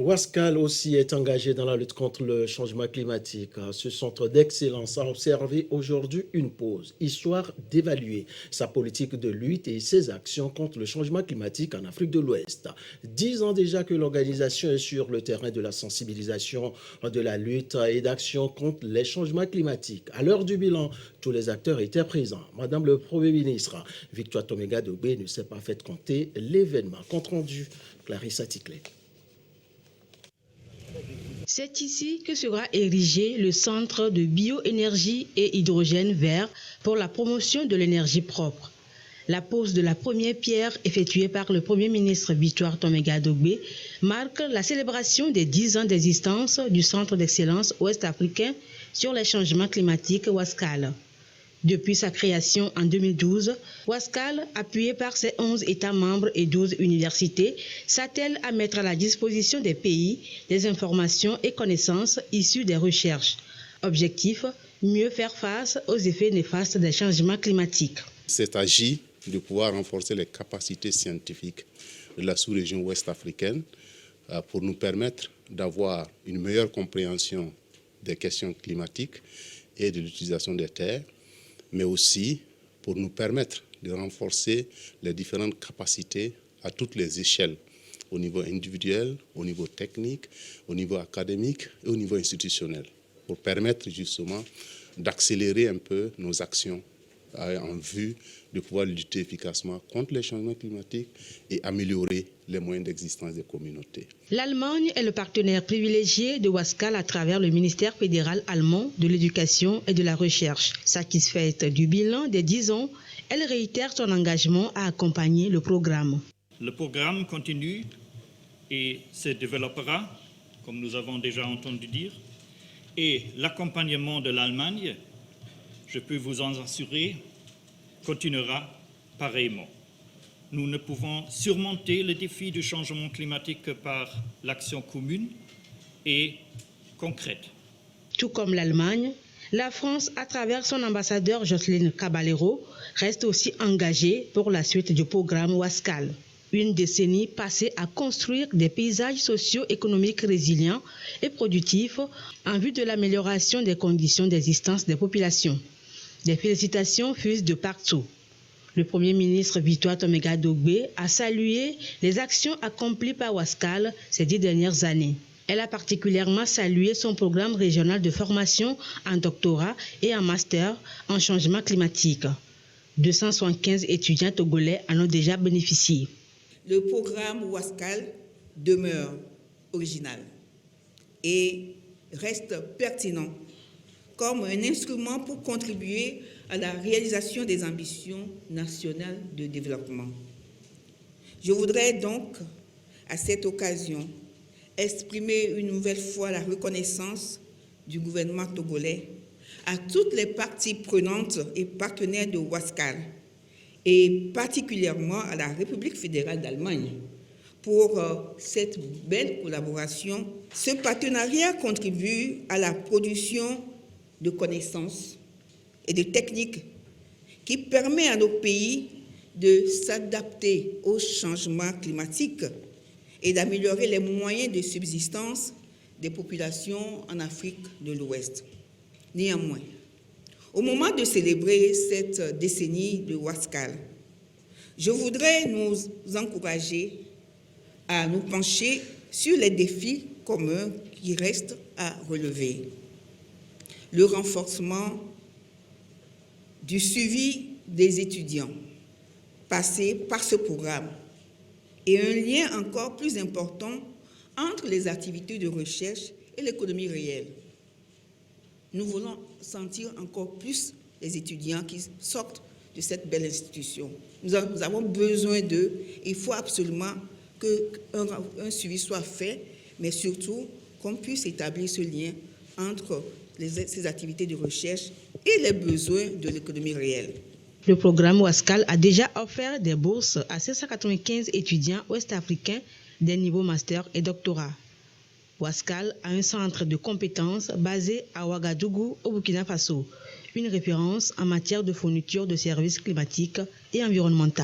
Wascal aussi est engagé dans la lutte contre le changement climatique. Ce centre d'excellence a observé aujourd'hui une pause, histoire d'évaluer sa politique de lutte et ses actions contre le changement climatique en Afrique de l'Ouest. 10 ans déjà que l'organisation est sur le terrain de la sensibilisation, de la lutte et d'action contre les changements climatiques. À l'heure du bilan, tous les acteurs étaient présents. Madame le Premier ministre, Victoire Toméga-Dogbe ne s'est pas fait compter l'événement. Compte rendu, Clarissa Ticlet. C'est ici que sera érigé le centre de bioénergie et hydrogène vert pour la promotion de l'énergie propre. La pose de la première pierre effectuée par le Premier ministre Victoire Toméga-Dogbe marque la célébration des 10 ans d'existence du Centre d'excellence ouest-africain sur les changements climatiques Wascal. Depuis sa création en 2012, Wascal, appuyé par ses 11 États membres et 12 universités, s'attelle à mettre à la disposition des pays des informations et connaissances issues des recherches. Objectif, mieux faire face aux effets néfastes des changements climatiques. C'est agi de pouvoir renforcer les capacités scientifiques de la sous-région ouest-africaine pour nous permettre d'avoir une meilleure compréhension des questions climatiques et de l'utilisation des terres, mais aussi pour nous permettre de renforcer les différentes capacités à toutes les échelles, au niveau individuel, au niveau technique, au niveau académique et au niveau institutionnel, pour permettre justement d'accélérer un peu nos actions en vue de pouvoir lutter efficacement contre les changements climatiques et améliorer les moyens d'existence des communautés. L'Allemagne est le partenaire privilégié de Wascal à travers le ministère fédéral allemand de l'Éducation et de la Recherche. Satisfaite du bilan des 10 ans, elle réitère son engagement à accompagner le programme. Le programme continue et se développera, comme nous avons déjà entendu dire, et l'accompagnement de l'Allemagne, je peux vous en assurer, continuera pareillement. Nous ne pouvons surmonter le défi du changement climatique que par l'action commune et concrète. Tout comme l'Allemagne, la France, à travers son ambassadeur Jocelyne Caballero, reste aussi engagée pour la suite du programme Wascal. Une décennie passée à construire des paysages socio-économiques résilients et productifs en vue de l'amélioration des conditions d'existence des populations. Des félicitations fusent de partout. Le Premier ministre Victoire Toméga-Dogbe a salué les actions accomplies par Wascal ces 10 dernières années. Elle a particulièrement salué son programme régional de formation en doctorat et en master en changement climatique. 275 étudiants togolais en ont déjà bénéficié. Le programme Wascal demeure original et reste pertinent comme un instrument pour contribuer à la réalisation des ambitions nationales de développement. Je voudrais donc, à cette occasion, exprimer une nouvelle fois la reconnaissance du gouvernement togolais à toutes les parties prenantes et partenaires de Wascal, et particulièrement à la République fédérale d'Allemagne, pour cette belle collaboration. Ce partenariat contribue à la production de connaissances et de techniques qui permet à nos pays de s'adapter aux changements climatiques et d'améliorer les moyens de subsistance des populations en Afrique de l'Ouest. Néanmoins, au moment de célébrer cette décennie de Wascal, je voudrais nous encourager à nous pencher sur les défis communs qui restent à relever. Le renforcement du suivi des étudiants passés par ce programme et un lien encore plus important entre les activités de recherche et l'économie réelle. Nous voulons sentir encore plus les étudiants qui sortent de cette belle institution. Nous avons besoin d'eux. Il faut absolument qu'un suivi soit fait, mais surtout qu'on puisse établir ce lien entre ces activités de recherche et les besoins de l'économie réelle. Le programme Wascal a déjà offert des bourses à 795 étudiants ouest-africains des niveaux master et doctorat. Wascal a un centre de compétences basé à Ouagadougou, au Burkina Faso, une référence en matière de fourniture de services climatiques et environnementaux.